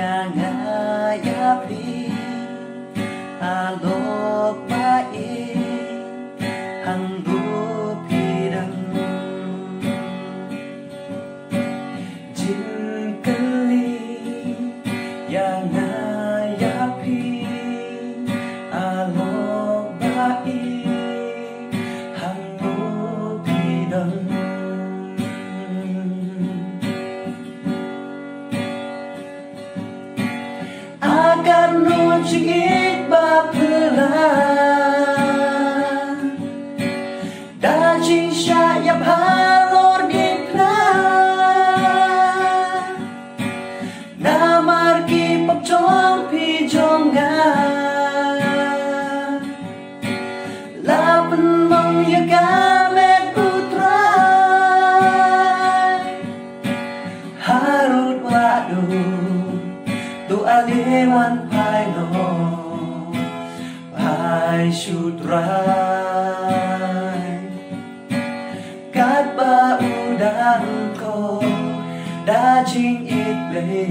yang ngayapi alok baik hanggup hidang jengkeli yang ngayapi alok baik hanggup hidang akan nujik bapelan dajing syayap halor diplan namar kipap jong pijongga lapen mong yagamet putra harut waduh tu alewan pai no pai sutrai kat ba udang ko dajing itle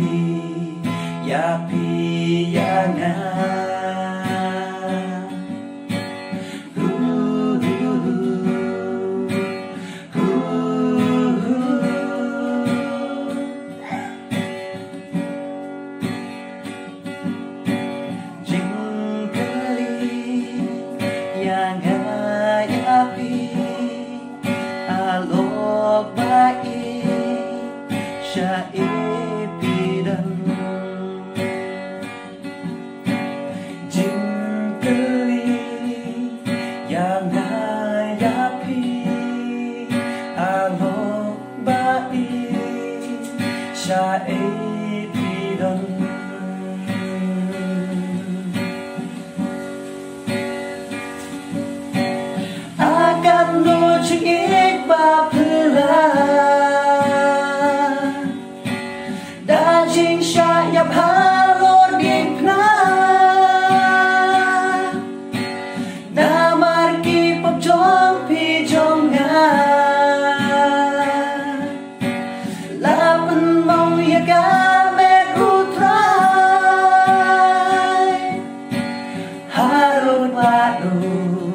ya piyanga yang ngayapi alok baik syaipidan jengkeli yang ngayapi alok baik syaipidan nujik bapelan dajing syayap halor diplan namar kipap jong pijongga lapen mong yagamet utrai harun waduh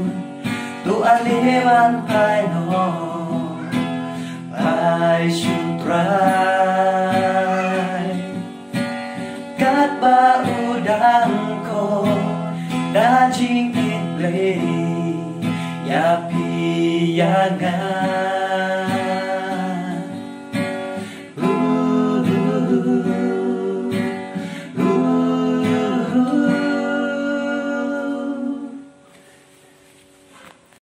tu alewan pai no pai sutrai kat ba udang ko dajing itle ya piyanga